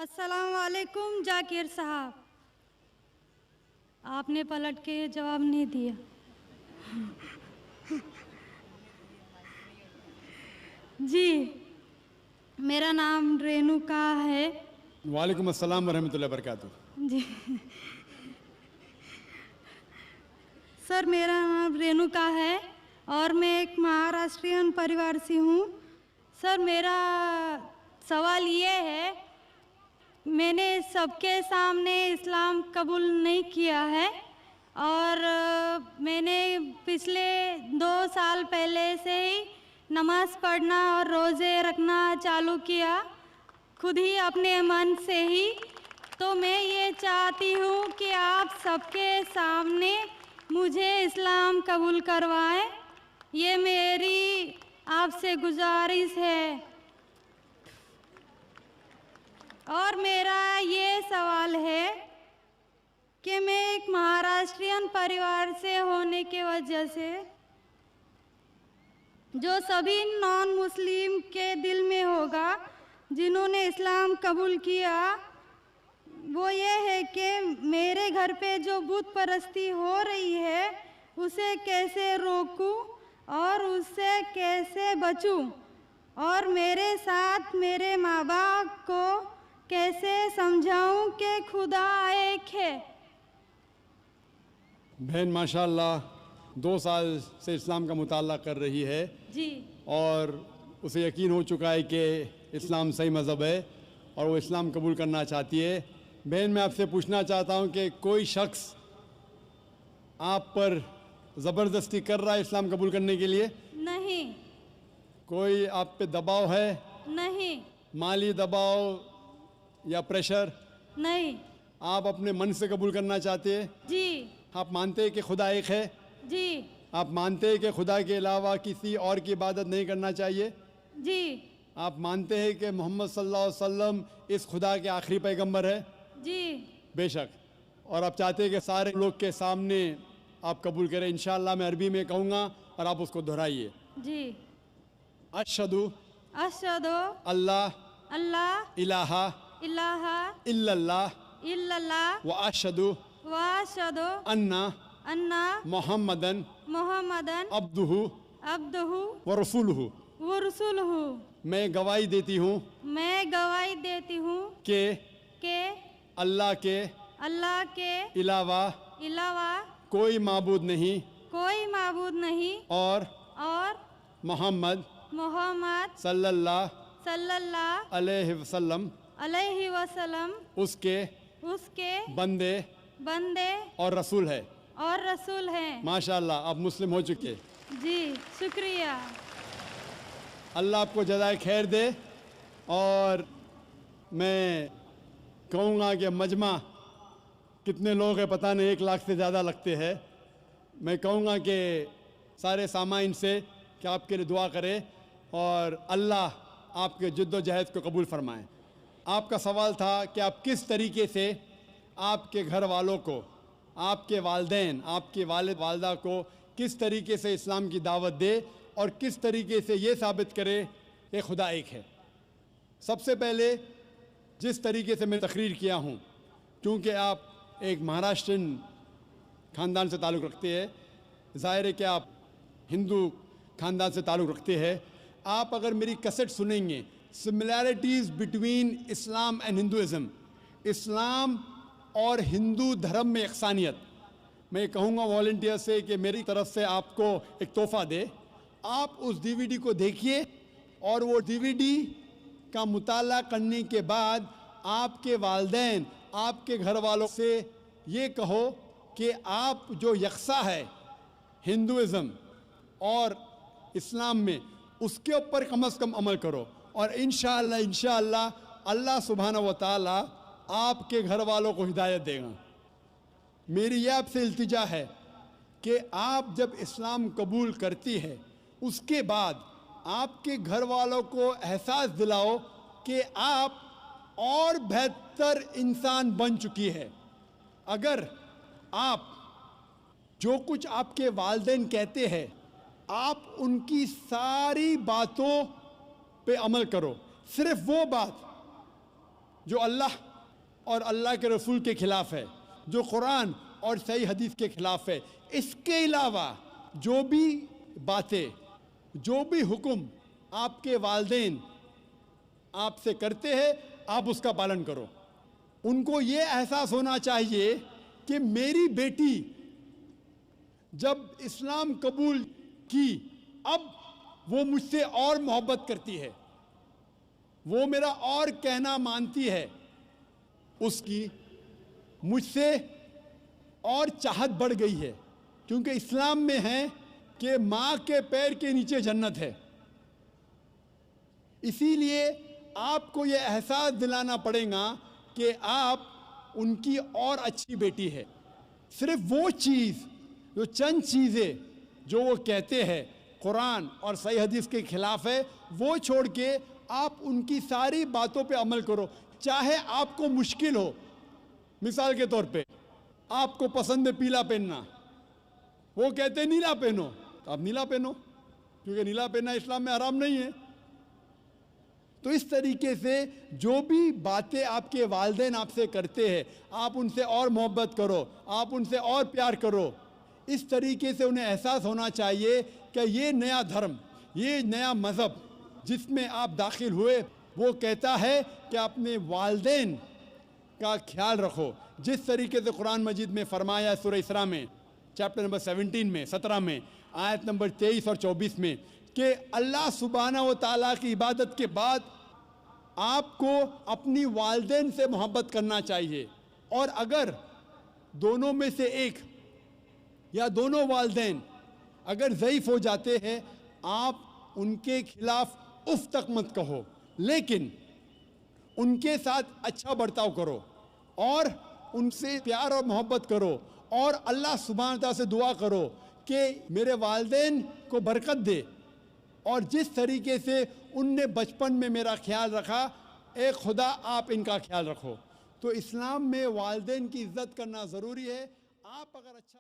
السلام علیکم ذاکر صاحب، آپ نے پلٹ کے جواب نہیں دیا. جی، میرا نام رینوکا ہے. وعلیکم السلام ورحمۃ اللہ وبرکاتہ. جی سر، میرا نام رینوکا ہے اور میں ایک مہاراشٹرین پریوار سے ہوں. سر، میرا سوال یہ ہے، میں نے سب کے سامنے اسلام قبول نہیں کیا ہے اور میں نے پچھلے 2 سال پہلے سے ہی نماز پڑھنا اور روزے رکھنا چالو کیا، خود ہی اپنے من سے ہی. تو میں یہ چاہتی ہوں کہ آپ سب کے سامنے مجھے اسلام قبول کروائیں، یہ میری آپ سے گزارش ہے. اور میرا یہ سوال ہے کہ میں ایک مہاراشٹرین پریوار سے ہونے کی وجہ سے جو سبھی نان مسلم کے دل میں ہوگا جنہوں نے اسلام قبول کیا، وہ یہ ہے کہ میرے گھر پہ جو بت پرستی ہو رہی ہے اسے کیسے روکوں اور اس سے کیسے بچوں، اور میرے ساتھ میرے ماں باپ کو کیسے سمجھاؤں کہ خدا ایک ہے. بہن ماشاء اللہ 2 سال سے اسلام کا مطالعہ کر رہی ہے جی، اور اسے یقین ہو چکا ہے کہ اسلام صحیح مذہب ہے اور وہ اسلام قبول کرنا چاہتی ہے. بہن، میں آپ سے پوچھنا چاہتا ہوں کہ کوئی شخص آپ پر زبردستی کر رہا ہے اسلام قبول کرنے کے لیے؟ نہیں. کوئی آپ پہ دباؤ ہے؟ نہیں. مالی دباؤ یا پریشر؟ نہیں. آپ اپنے من سے قبول کرنا چاہتے ہیں؟ جی. آپ مانتے ہیں کہ خدا ایک ہے؟ جی. آپ مانتے ہیں کہ خدا کے علاوہ کسی اور کی عبادت نہیں کرنا چاہیے؟ جی. آپ مانتے ہیں کہ محمد صلی اللہ علیہ وسلم اس خدا کے آخری پیغمبر ہے؟ جی. بے شک. اور آپ چاہتے ہیں کہ سارے لوگ کے سامنے آپ قبول کریں؟ انشاءاللہ میں عربی میں کہوں گا اور آپ اس کو دہرائیے. جی. اشہدو اشہدو اللہ اللہ الہ الہ الا اللہ الا اللہ واشہدو واشہدو انا انا محمدن محمدن عبدہ عبدہ ورسولہ. ورسولہ. میں گواہی دیتی ہوں میں گواہی دیتی ہوں کہ اللہ کے علاوہ علاوہ کوئی معبود نہیں کوئی معبود نہیں اور محمد صلی اللہ علیہ وسلم اس کے بندے اور رسول ہے. ماشاءاللہ آپ مسلم ہو چکے. جی، شکریہ. اللہ آپ کو جزائے خیر دے. اور میں کہوں گا کہ مجمع کتنے لوگ ہیں پتہ نہیں، 1 لاکھ سے زیادہ لگتے ہیں. میں کہوں گا کہ سارے سامعین سے کہ آپ کے لیے دعا کرے اور اللہ آپ کے جد و جہد کو قبول فرمائے. آپ کا سوال تھا کہ آپ کس طریقے سے آپ کے گھر والوں کو، آپ کے والدین، آپ کے والد والدہ کو کس طریقے سے اسلام کی دعوت دے اور کس طریقے سے یہ ثابت کرے کہ خدا ایک ہے. سب سے پہلے جس طریقے سے میں تقریر کیا ہوں، کیونکہ آپ ایک مہاراشٹرین خاندان سے تعلق رکھتے ہیں، ظاہر ہے کہ آپ ہندو خاندان سے تعلق رکھتے ہیں. آپ اگر میری کیسٹ سنیں گے، similarities between Islam and Hinduism, اسلام اور ہندو دھرم میں یکسانیت، میں کہوں گا والنٹیئر سے کہ میری طرف سے آپ کو ایک تحفہ دے. آپ اس DVD کو دیکھیے اور وہ DVD کا مطالعہ کرنے کے بعد آپ کے والدین، آپ کے گھر والوں سے یہ کہو کہ آپ جو یکساں ہے ہندوازم اور اسلام میں، اس کے اوپر کم از کم عمل کرو. اور انشاءاللہ اللہ سبحانہ و تعالی آپ کے گھر والوں کو ہدایت دے گا. میری یہ آپ سے التجا ہے کہ آپ جب اسلام قبول کرتی ہے، اس کے بعد آپ کے گھر والوں کو احساس دلاؤ کہ آپ اور بہتر انسان بن چکی ہے. اگر آپ جو کچھ آپ کے والدین کہتے ہیں، آپ ان کی ساری باتوں پہ عمل کرو. صرف وہ بات جو اللہ اور اللہ کے رسول کے خلاف ہے، جو قرآن اور صحیح حدیث کے خلاف ہے۔ اس کے علاوہ جو بھی باتیں، جو بھی حکم آپ کے والدین آپ سے کرتے ہیں، آپ اس کا پالن کرو۔ ان کو یہ احساس ہونا چاہیے کہ میری بیٹی جب اسلام قبول کی، اب وہ مجھ سے اور محبت کرتی ہے، وہ میرا اور کہنا مانتی ہے، اس کی مجھ سے اور چاہت بڑھ گئی ہے، کیونکہ اسلام میں ہے کہ ماں کے پیر کے نیچے جنت ہے۔ اسی لیے آپ کو یہ احساس دلانا پڑے گا کہ آپ ان کی اور اچھی بیٹی ہے۔ صرف وہ چیز، جو چند چیزیں جو وہ کہتے ہیں قرآن اور صحیح حدیث کے خلاف ہے، وہ چھوڑ کے آپ ان کی ساری باتوں پہ عمل کرو، چاہے آپ کو مشکل ہو۔ مثال کے طور پہ آپ کو پسند ہے پیلا پہننا، وہ کہتے ہیں نیلا پہنو، تو آپ نیلا پہنو، کیونکہ نیلا پہننا اسلام میں حرام نہیں ہے۔ تو اس طریقے سے جو بھی باتیں آپ کے والدین آپ سے کرتے ہیں، آپ ان سے اور محبت کرو، آپ ان سے اور پیار کرو۔ اس طریقے سے انہیں احساس ہونا چاہیے کہ یہ نیا دھرم، یہ نیا مذہب جس میں آپ داخل ہوئے، وہ کہتا ہے کہ اپنے والدین کا خیال رکھو، جس طریقے سے قرآن مجید میں فرمایا سورہ اسراء میں چیپٹر نمبر 17 میں 17 میں آیت نمبر 23 اور 24 میں کہ اللہ سبحانہ و تعالیٰ کی عبادت کے بعد آپ کو اپنی والدین سے محبت کرنا چاہیے، اور اگر دونوں میں سے ایک یا دونوں والدین اگر ضعیف ہو جاتے ہیں، آپ ان کے خلاف اف تک مت کہو، لیکن ان کے ساتھ اچھا برتاؤ کرو اور ان سے پیار اور محبت کرو، اور اللہ سبحانہ تعالیٰ سے دعا کرو کہ میرے والدین کو برکت دے، اور جس طریقے سے ان نے بچپن میں میرا خیال رکھا، اے خدا آپ ان کا خیال رکھو۔ تو اسلام میں والدین کی عزت کرنا ضروری ہے۔ آپ اگر اچھا